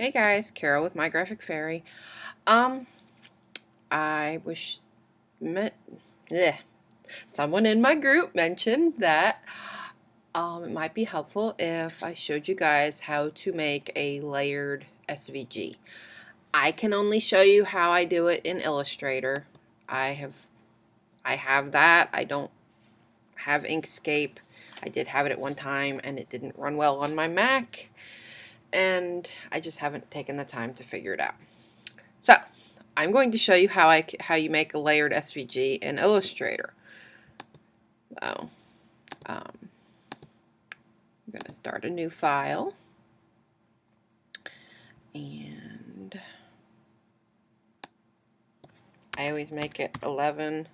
Hey guys, Carol with My Graphic Fairy. I wish someone in my group mentioned that it might be helpful if I showed you guys how to make a layered SVG. I can only show you how I do it in Illustrator. I have that. I don't have Inkscape. I did have it at one time and it didn't run well on my Mac, and I just haven't taken the time to figure it out. So I'm going to show you how you make a layered SVG in Illustrator. So I'm going to start a new file, and I always make it 11.25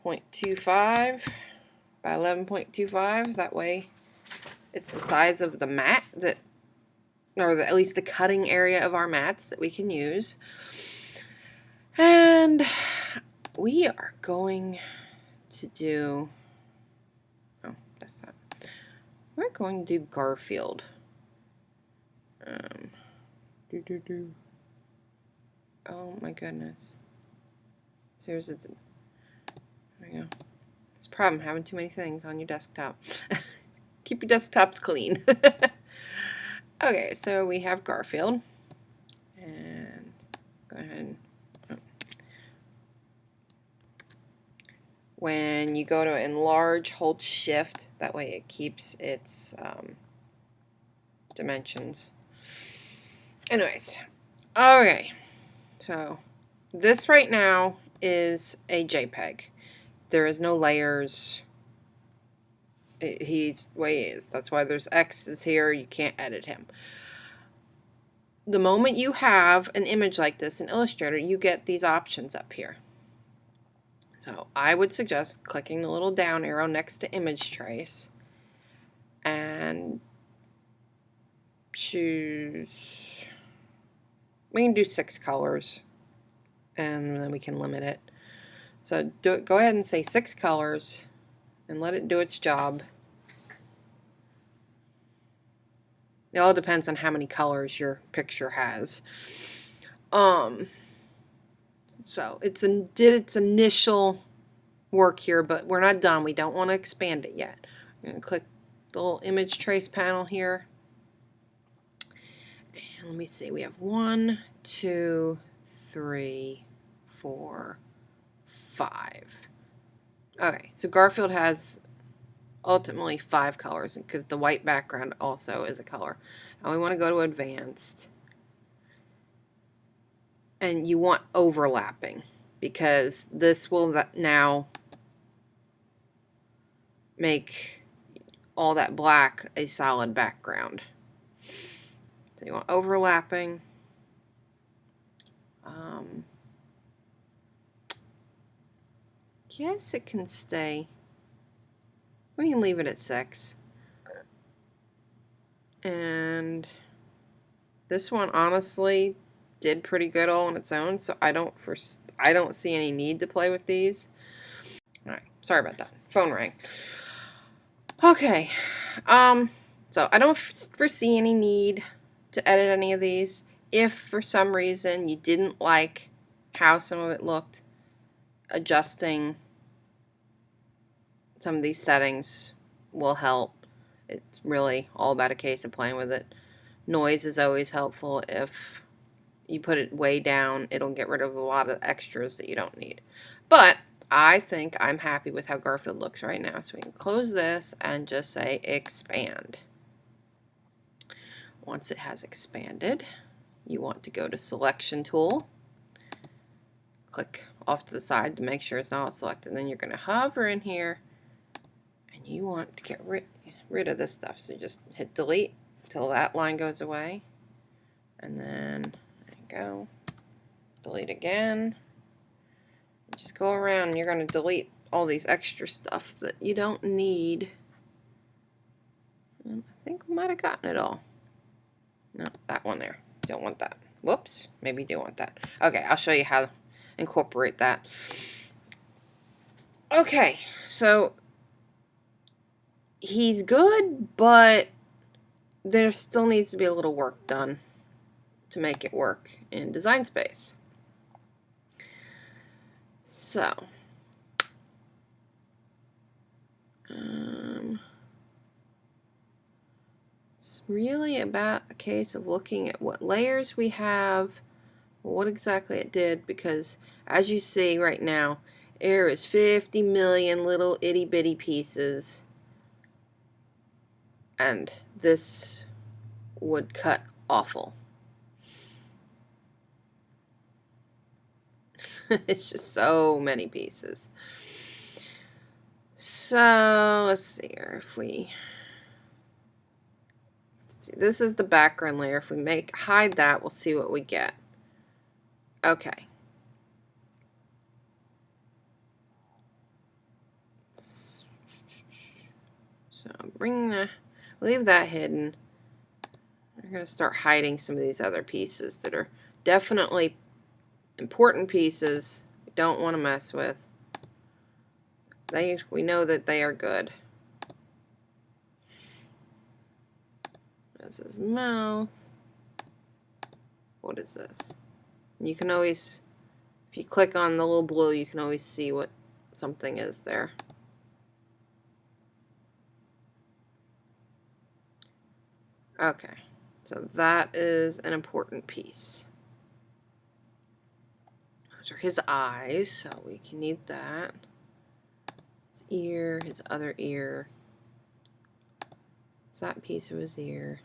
by 11.25. That way it's the size of the mat that, or at least the cutting area of our mats that we can use. And we are going to do, oh, that's not, we're going to do Garfield. Oh my goodness. Seriously, there we go. It's a problem having too many things on your desktop. Keep your desktops clean. Okay, so we have Garfield. And go ahead and when you go to enlarge, hold shift. That way it keeps its dimensions. Anyways, okay. So this right now is a JPEG. There is no layers. He's the way he is. That's why there's X's here. You can't edit him. The moment you have an image like this in Illustrator, you get these options up here. So I would suggest clicking the little down arrow next to image trace and choose, we can do 6 colors and then we can limit it. So go ahead and say 6 colors and let it do its job. It all depends on how many colors your picture has. So it did its initial work here, but we're not done. We don't want to expand it yet. I'm going to click the little image trace panel here. And let me see, we have 1, 2, 3, 4, 5. Okay, so Garfield has ultimately 5 colors because the white background also is a color. And we want to go to advanced. And you want overlapping because this will now make all that black a solid background. So you want overlapping. Yes, it can stay. We can leave it at 6. And this one honestly did pretty good all on its own, so I don't see any need to play with these. All right, sorry about that. Phone rang. Okay, so I don't foresee any need to edit any of these. If for some reason you didn't like how some of it looked, adjusting some of these settings will help. It's really all about a case of playing with it. Noise is always helpful. If you put it way down, it'll get rid of a lot of extras that you don't need. But I think I'm happy with how Garfield looks right now. So we can close this and just say expand. Once it has expanded, you want to go to selection tool. Click off to the side to make sure it's not selected. Then you're going to hover in here and you want to get rid of this stuff. So just hit delete until that line goes away. And then there you go. Delete again. Just go around and you're going to delete all these extra stuff that you don't need. And I think we might have gotten it all. No, that one there. Don't want that. Whoops. Maybe you do want that. Okay, I'll show you how to incorporate that. Okay, so he's good, but there still needs to be a little work done to make it work in Design Space. So, it's really about a case of looking at what layers we have, what exactly it did, because as you see right now, there is 50 million little itty bitty pieces, and this would cut awful. It's just so many pieces. So let's see here. If we see, this is the background layer. If we hide that, we'll see what we get. Okay. So leave that hidden. We're going to start hiding some of these other pieces that are definitely important pieces we don't want to mess with. We know that they are good. That's his mouth. What is this? You can always, if you click on the little blue, you can always see what something is there. Okay, so that is an important piece. Those are his eyes, so we can need that. His ear, his other ear. It's that piece of his ear.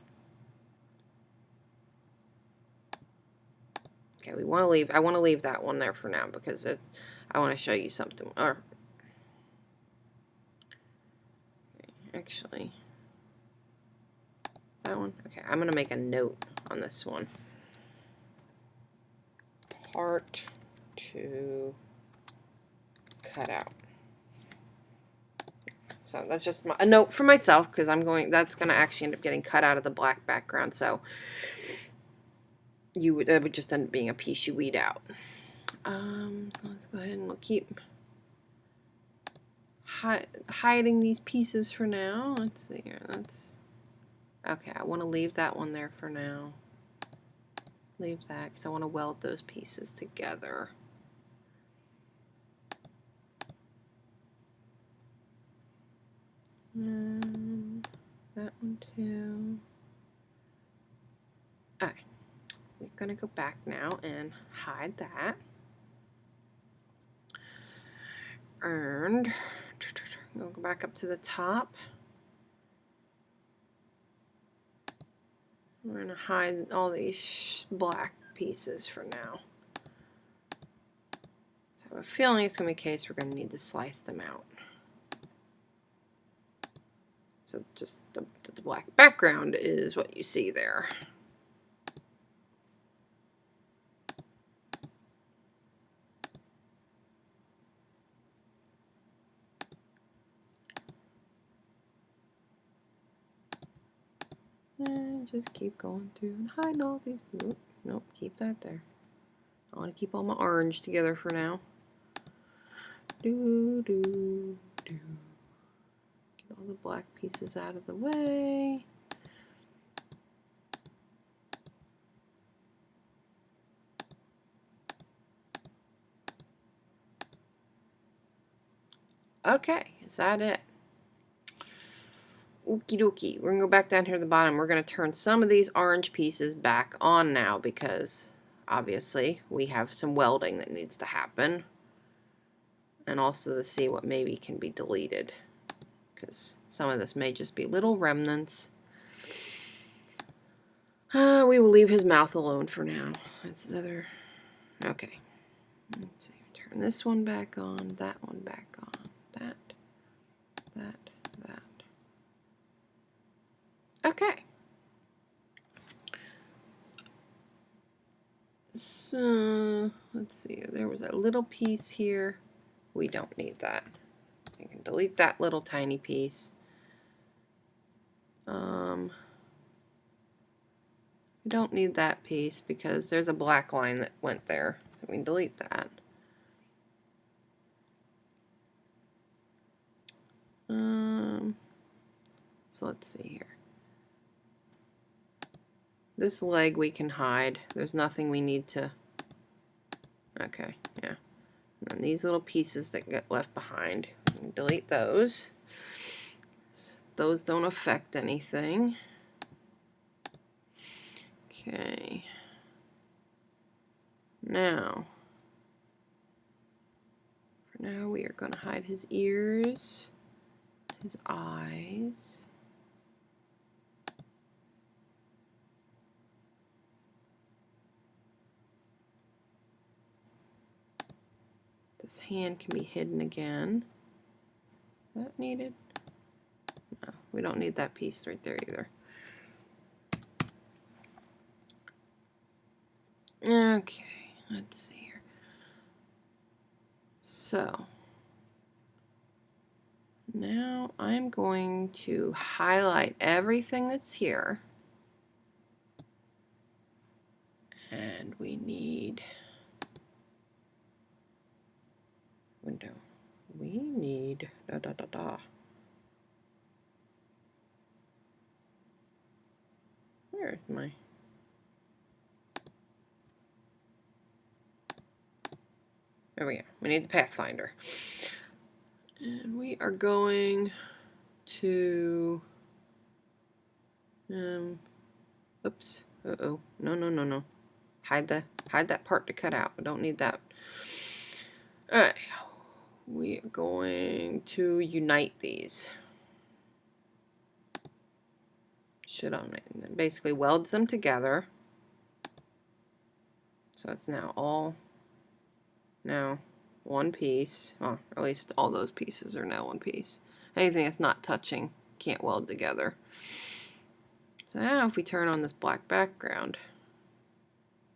Okay, I want to leave that one there for now because I want to show you something. Actually, that one? Okay, I'm going to make a note on this one. Part to cut out. So that's just a note for myself because that's going to actually end up getting cut out of the black background. So that would just end up being a piece you weed out. Let's go ahead and we'll keep hiding these pieces for now. Let's see here. Okay, I want to leave that one there for now. Leave that because I want to weld those pieces together. That one too. Alright, we're going to go back now and hide that. And we'll go back up to the top. We're going to hide all these black pieces for now. So I have a feeling it's going to be a case we're going to need to slice them out. So just the black background is what you see there. And just keep going through and hiding all these. Nope, keep that there. I want to keep all my orange together for now. Get all the black pieces out of the way. Okay, is that it? Okie dokie. We're going to go back down here at the bottom. We're going to turn some of these orange pieces back on now because obviously we have some welding that needs to happen. And also to see what maybe can be deleted because some of this may just be little remnants. We will leave his mouth alone for now. That's his other... Okay. Let's see. Turn this one back on, that one back on, that. Okay. So, let's see. There was a little piece here. We don't need that. You can delete that little tiny piece. We don't need that piece because there's a black line that went there. So we can delete that. So let's see here. This leg we can hide. There's nothing we need to... Okay, yeah. And then these little pieces that get left behind, delete those. Those don't affect anything. Okay. Now we are going to hide his ears, his eyes. This hand can be hidden again. Is that needed? No, we don't need that piece right there either. Okay, let's see here. So now I'm going to highlight everything that's here. And we need window. We need Where's my... There we go. We need the Pathfinder. And we are going to... oops. Uh-oh. No. Hide that part to cut out. We don't need that. Alright. We are going to unite these. Should on it. And then basically welds them together. So it's now all one piece. Well, at least all those pieces are now one piece. Anything that's not touching can't weld together. So now if we turn on this black background,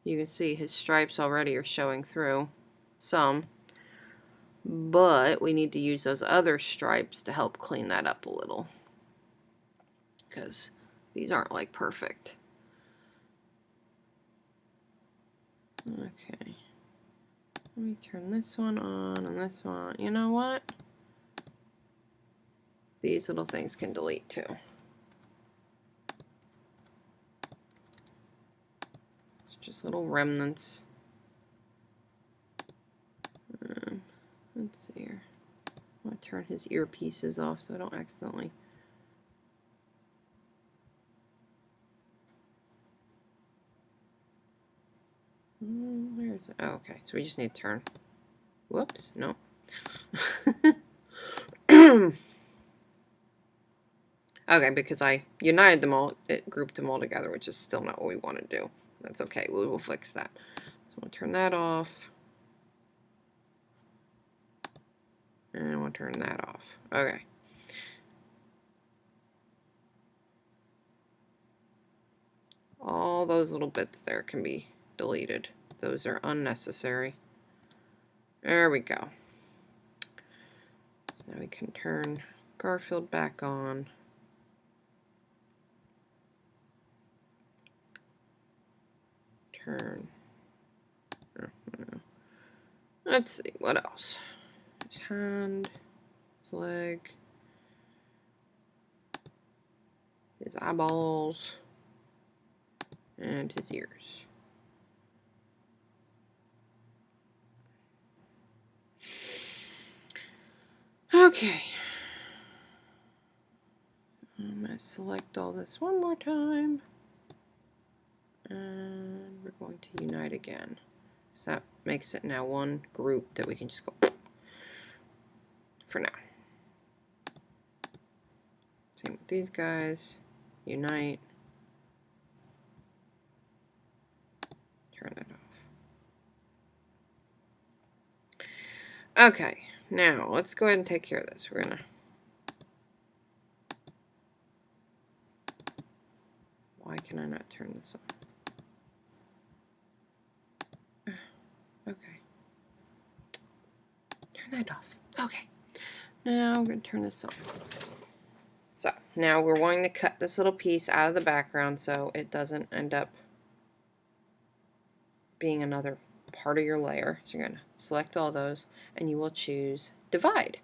you can see his stripes already are showing through some, but we need to use those other stripes to help clean that up a little, because these aren't like perfect. Okay. Let me turn this one on and this one on. You know what? These little things can delete too. It's just little remnants. Let's see here. I'm going to turn his earpieces off so I don't accidentally... Where is it? Oh, okay. So we just need to turn. Whoops. No. Okay, because I united them all, it grouped them all together, which is still not what we want to do. That's okay. We'll fix that. So we'll turn that off. And we'll turn that off. Okay. All those little bits there can be deleted. Those are unnecessary. There we go. So now we can turn Garfield back on. Turn. Let's see, what else? His hand, his leg, his eyeballs, and his ears. Okay. I'm going to select all this one more time. And we're going to unite again. So that makes it now one group that we can just go for now. Same with these guys. Unite. Turn that off. Okay, now let's go ahead and take care of this. We're gonna... Why can I not turn this on? Okay. Turn that off. Okay. Now we're going to turn this on. So now we're wanting to cut this little piece out of the background so it doesn't end up being another part of your layer. So you're going to select all those and you will choose divide.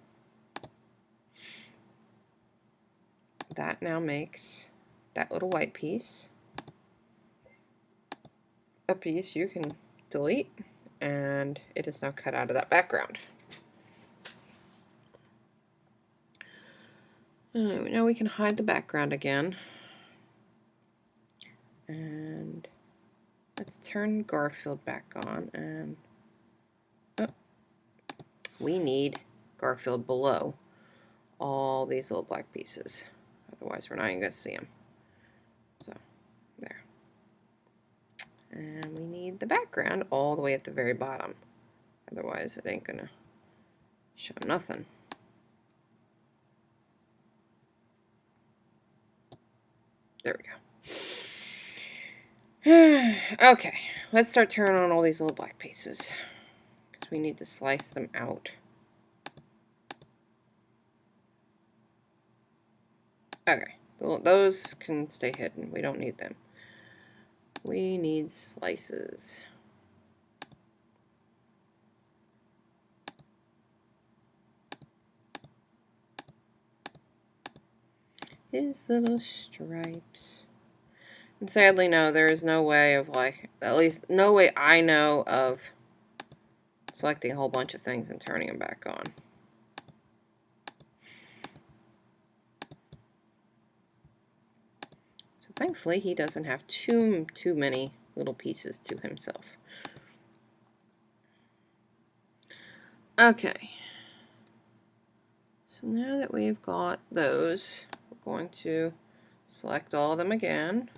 That now makes that little white piece. a piece you can delete, and it is now cut out of that background. Now we can hide the background again. And let's turn Garfield back on, and we need Garfield below all these little black pieces. Otherwise, we're not even going to see them. So, there. And we need the background all the way at the very bottom. Otherwise, it ain't going to show nothing. There we go. Okay, let's start turning on all these little black pieces, because we need to slice them out. Okay, those can stay hidden. We don't need them. We need slices. His little stripes. And sadly, no, there is no way of, like, at least no way I know of selecting a whole bunch of things and turning them back on. So thankfully, he doesn't have too many little pieces to himself. Okay. So now that we've got those, we're going to select all of them again,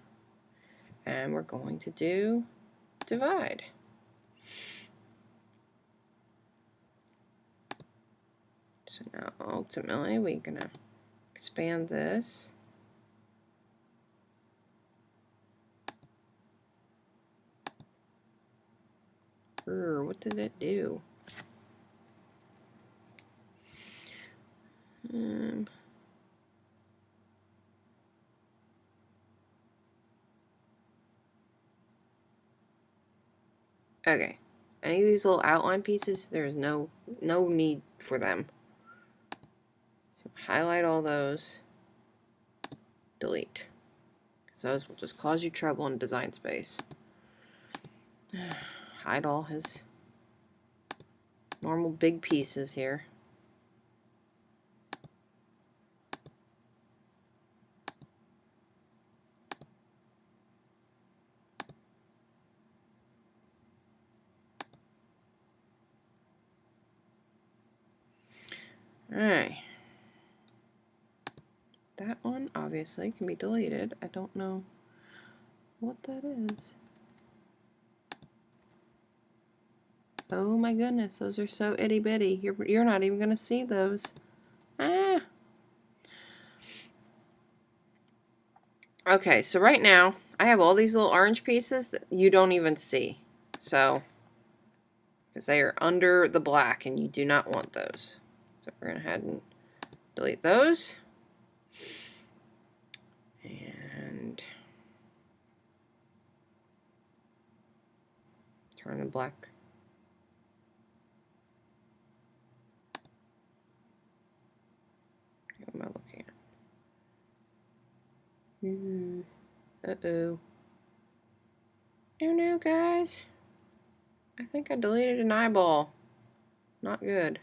and we're going to do divide. So now ultimately we're going to expand this. What did it do? Okay. Any of these little outline pieces, there's no need for them. So highlight all those. Delete. Because those will just cause you trouble in Design Space. Hide all his normal big pieces here. Alright. That one obviously can be deleted. I don't know what that is. Oh my goodness, those are so itty bitty. You're not even gonna see those. Ah. Okay, so right now I have all these little orange pieces that you don't even see. So, because they are under the black and you do not want those. So we're going to head and delete those. And turn the black. What am I looking at? Uh-oh. Oh no, guys. I think I deleted an eyeball. Not good.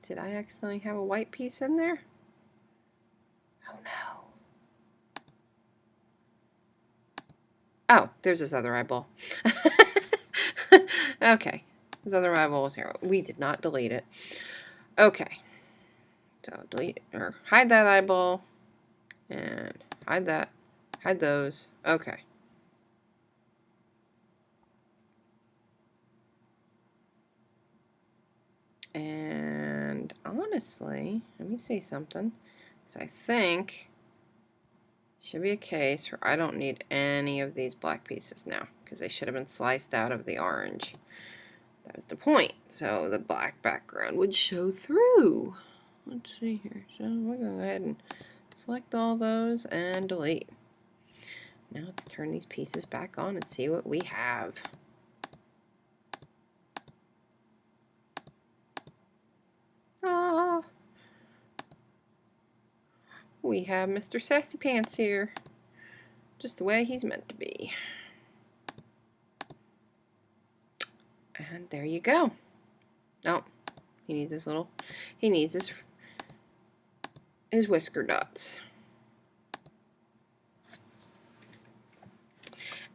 Did I accidentally have a white piece in there? Oh no. Oh, there's this other eyeball. Okay. This other eyeball was here. We did not delete it. Okay. So delete or hide that eyeball. And hide that. Hide those. Okay. And honestly, let me see something. So I think should be a case where I don't need any of these black pieces now, because they should have been sliced out of the orange. That was the point. So the black background would show through. Let's see here. So we're going to go ahead and select all those and delete. Now let's turn these pieces back on and see what we have. Ah, we have Mr. Sassy Pants here. Just the way he's meant to be. And there you go. Oh, he needs his whisker dots.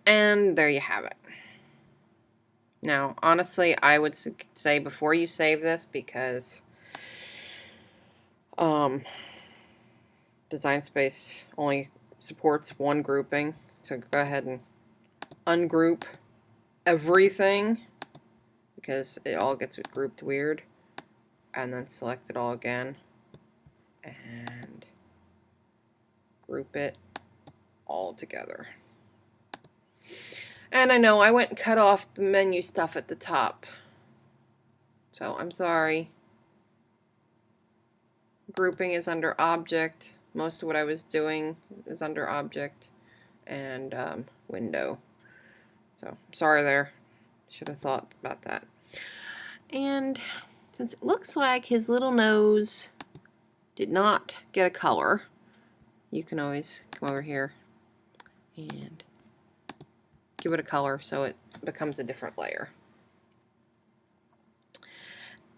And there you have it. Now, honestly, I would say before you save this, because Design Space only supports one grouping, so go ahead and ungroup everything, because it all gets grouped weird, and then select it all again, and group it all together. And I know I went and cut off the menu stuff at the top, so I'm sorry. Grouping is under Object. Most of what I was doing is under Object and Window. So, sorry there. Should have thought about that. And since it looks like his little nose did not get a color, you can always come over here and give it a color so it becomes a different layer.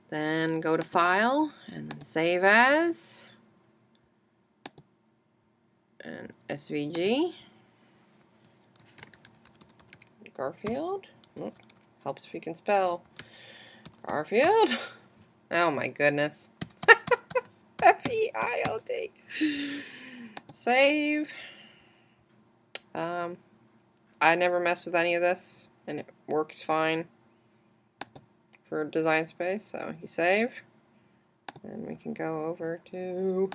Then go to File and then Save As and SVG. Garfield. Oh, helps if you can spell. Garfield. Oh my goodness. F-E-I-L-D. Save. I never mess with any of this, and it works fine for Design Space. So you save, and we can go over to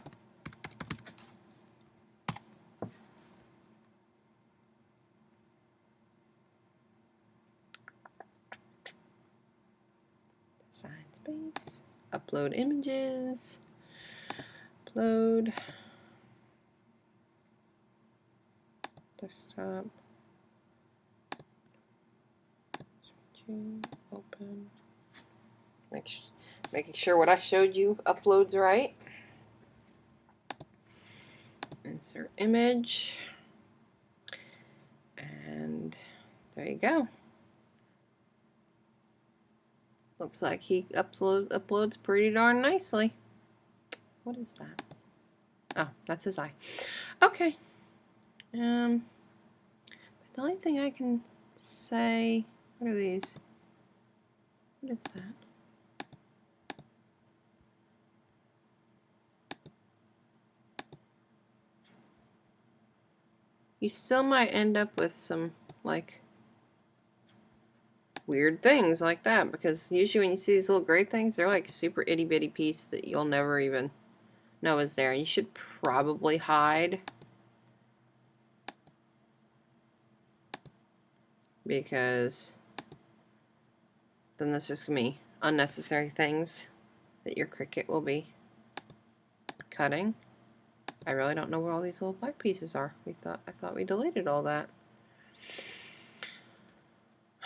Design Space, upload images, upload, desktop, open, making sure what I showed you uploads right. Insert image, and there you go. Looks like he uploads pretty darn nicely. What is that? Oh, that's his eye. Okay. The only thing I can say, what are these? What is that? You still might end up with some, like, weird things like that, because usually when you see these little gray things, they're like super itty bitty piece that you'll never even know is there. You should probably hide, because then that's just gonna be unnecessary things that your Cricut will be cutting. I really don't know where all these little black pieces are. I thought we deleted all that.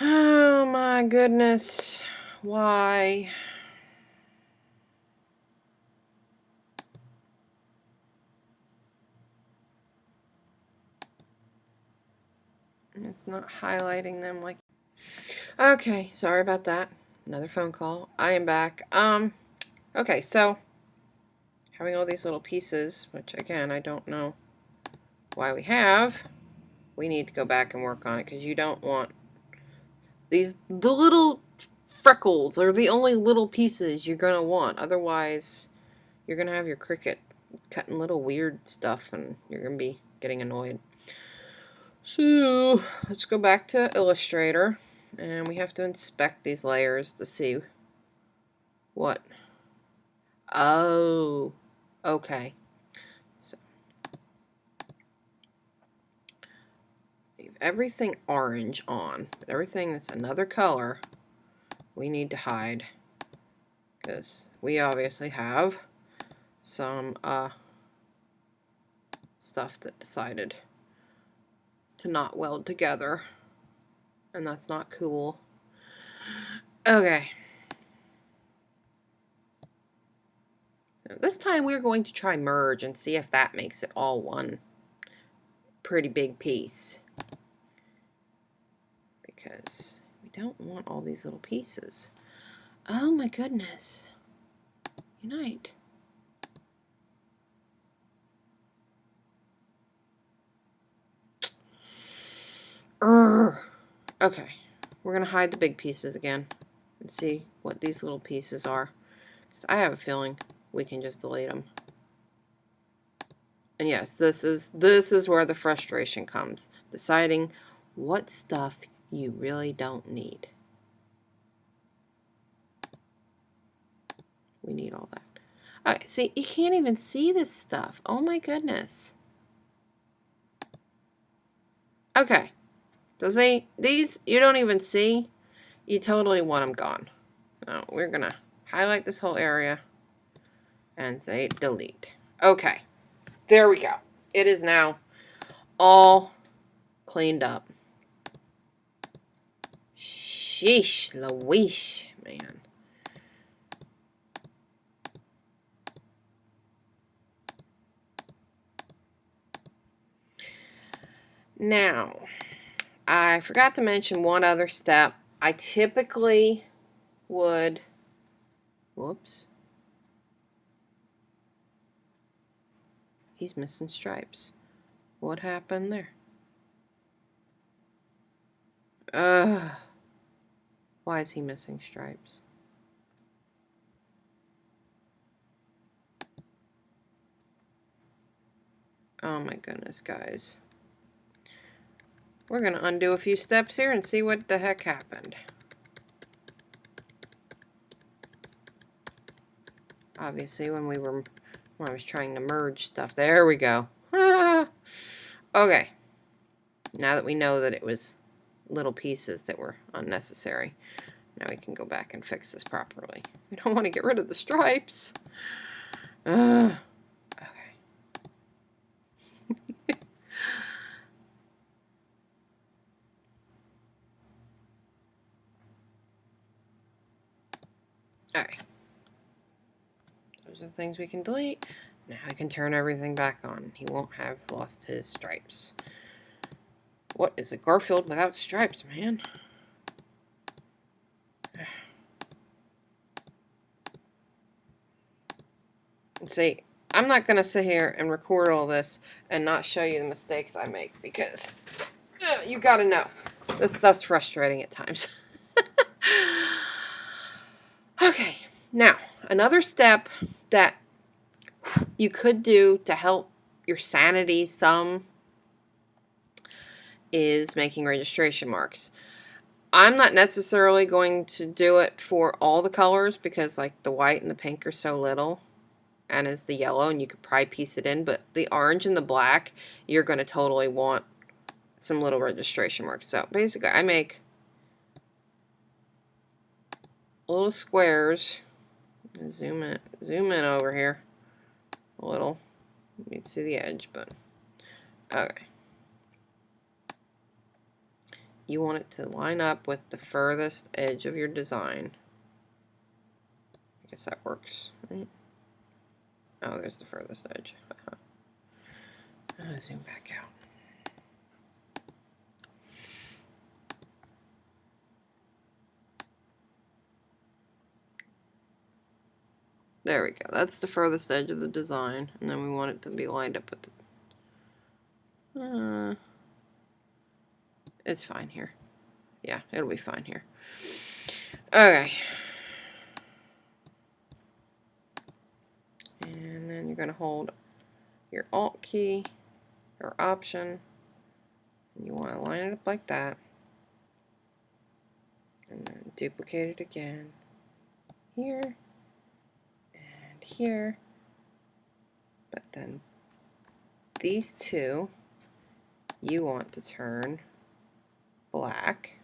Oh my goodness. Why? It's not highlighting them like. Okay, sorry about that. Another phone call. I am back. Okay, so having all these little pieces, which again I don't know why we have, we need to go back and work on it, because you don't want the little freckles are the only little pieces you're gonna want. Otherwise, you're gonna have your Cricut cutting little weird stuff, and you're gonna be getting annoyed. So let's go back to Illustrator, and we have to inspect these layers to see what. Oh, okay. So leave everything orange on, but everything that's another color we need to hide, because we obviously have some stuff that decided to not weld together, and that's not cool. Okay. Now, this time we're going to try merge and see if that makes it all one pretty big piece. Because we don't want all these little pieces. Oh my goodness. Unite. Okay, we're going to hide the big pieces again and see what these little pieces are. Because I have a feeling we can just delete them. And yes, this is where the frustration comes. Deciding what stuff you really don't need. We need all that. Okay, see, you can't even see this stuff. Oh my goodness. Okay. So see, these you don't even see. You totally want them gone. Now we're going to highlight this whole area and say delete. Okay. There we go. It is now all cleaned up. Sheesh Louise, man. Now, I forgot to mention one other step. I typically would, whoops, he's missing stripes. What happened there? Why is he missing stripes? Oh my goodness, guys. We're going to undo a few steps here and see what the heck happened. Obviously, when I was trying to merge stuff. There we go. Okay. Now that we know that it was little pieces that were unnecessary, now we can go back and fix this properly. We don't want to get rid of the stripes. Okay. Alright. Those are the things we can delete. Now I can turn everything back on. He won't have lost his stripes. What is a Garfield without stripes, man? See, I'm not going to sit here and record all this and not show you the mistakes I make because you got to know. This stuff's frustrating at times. Okay, now, another step that you could do to help your sanity some is making registration marks. I'm not necessarily going to do it for all the colors because like the white and the pink are so little, and is the yellow, and you could probably piece it in, but the orange and the black, you're going to totally want some little registration marks. So basically I make little squares. Zoom in over here a little. You can see the edge, but okay. You want it to line up with the furthest edge of your design. I guess that works, right? Oh, there's the furthest edge. Zoom back out. There we go. That's the furthest edge of the design, and then we want it to be lined up with the... it's fine here. Yeah, it'll be fine here. Okay. And then you're going to hold your Alt key, or Option, and you want to line it up like that. And then duplicate it again. Here. And here. But then these two, you want to turn black.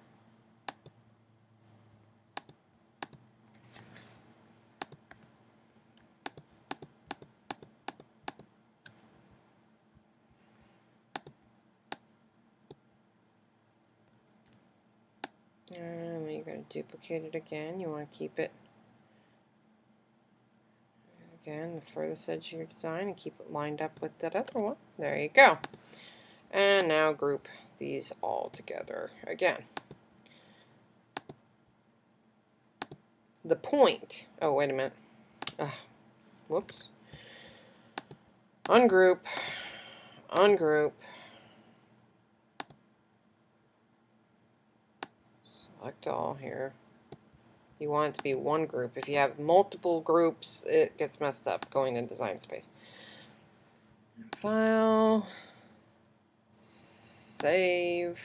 And you're going to duplicate it again. You want to keep it again, the furthest edge of your design and keep it lined up with that other one. There you go. And now group these all together again. The point, oh wait a minute, whoops, ungroup, ungroup, select all here. You want it to be one group. If you have multiple groups, it gets messed up going in Design Space. File, save,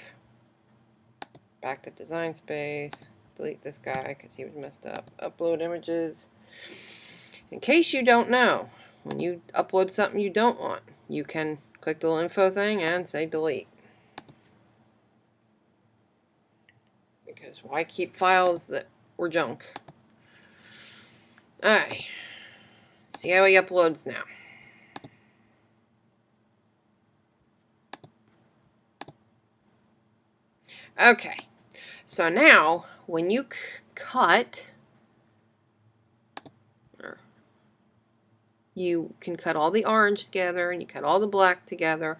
back to Design Space, delete this guy because he was messed up, upload images. In case you don't know, when you upload something you don't want, you can click the little info thing and say delete. Because why keep files that were junk? Alright, see how he uploads now. Okay, so now when you cut, you can cut all the orange together and you cut all the black together,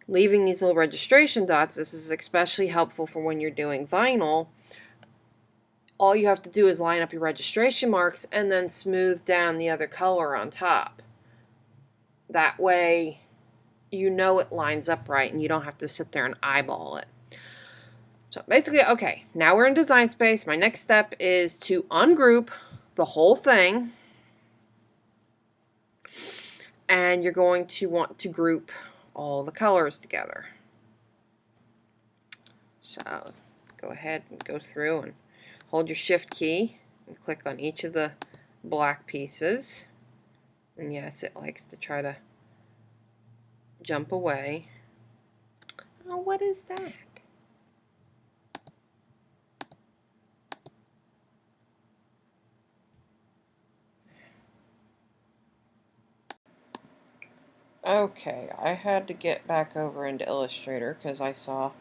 leaving these little registration dots. This is especially helpful for when you're doing vinyl. All you have to do is line up your registration marks and then smooth down the other color on top. That way you know it lines up right and you don't have to sit there and eyeball it. So basically, okay, now we're in Design Space. My next step is to ungroup the whole thing. And you're going to want to group all the colors together. So go ahead and go through and hold your shift key and click on each of the black pieces. And yes, it likes to try to jump away. Oh, what is that? Okay, I had to get back over into Illustrator because I saw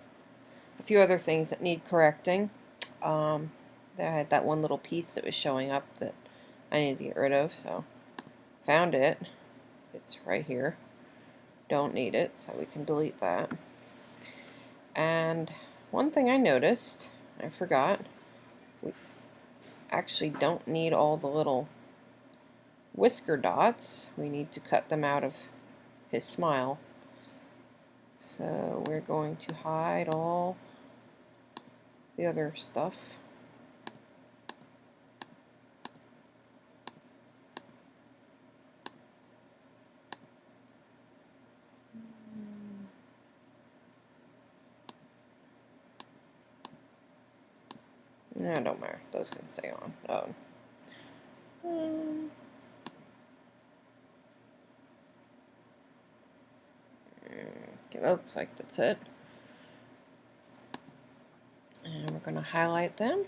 a few other things that need correcting. I had that one little piece that was showing up that I needed to get rid of, so found it. It's right here. Don't need it, so we can delete that. And one thing I noticed, I forgot, we actually don't need all the little whisker dots. We need to cut them out of his smile. So we're going to hide all the other stuff. No, don't matter. Those can stay on. Okay, looks like that's it. And we're going to highlight them.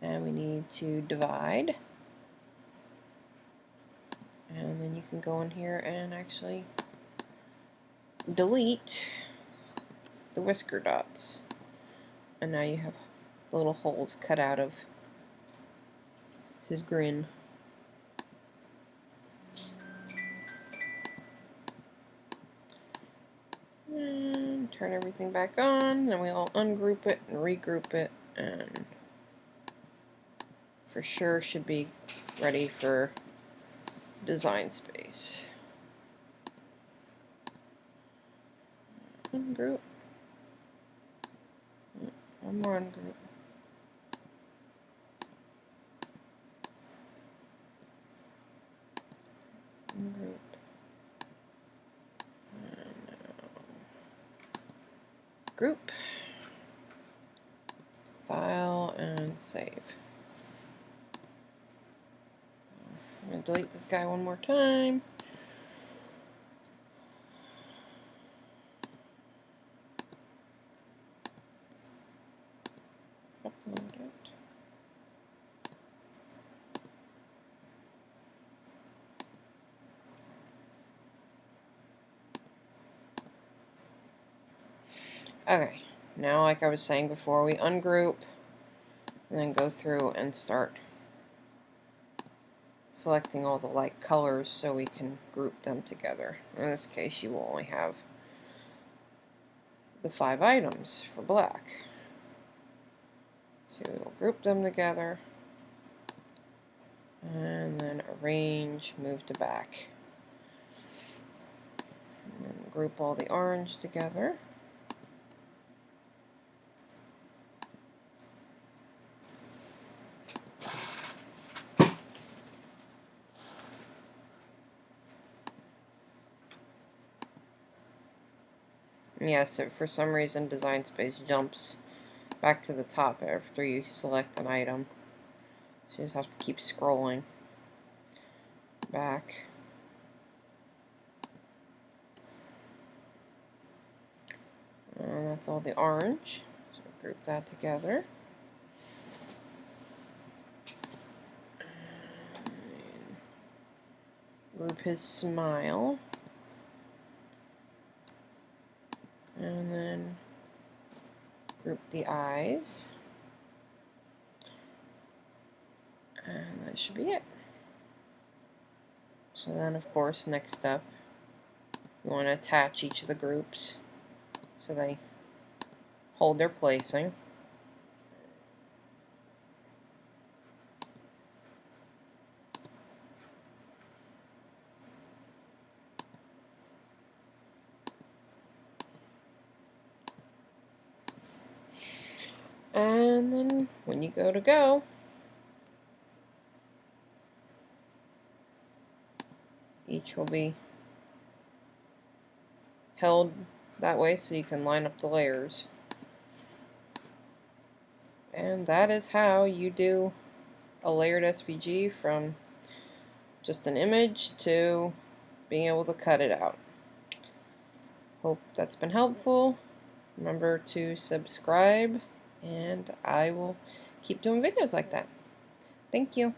And we need to divide. And then you can go in here and actually delete the whisker dots. And now you have the little holes cut out of his grin. And turn everything back on, then we'll ungroup it and regroup it, and for sure should be ready for Design Space. Ungroup. One more ungroup. Ungroup. Group, file, and save. I'm going to delete this guy one more time. Upload it. Okay, now like I was saying before, we ungroup and then go through and start selecting all the light colors so we can group them together. In this case, you will only have the 5 items for black. So we'll group them together, and then arrange, move to back. And then group all the orange together. Yes, if for some reason Design Space jumps back to the top after you select an item. So you just have to keep scrolling back. And that's all the orange. So group that together. Group his smile. And then group the eyes. And that should be it. So then, of course, next step, you want to attach each of the groups so they hold their placing. And then when you go, each will be held that way so you can line up the layers. And that is how you do a layered SVG from just an image to being able to cut it out. Hope that's been helpful. Remember to subscribe, and I will keep doing videos like that. Thank you.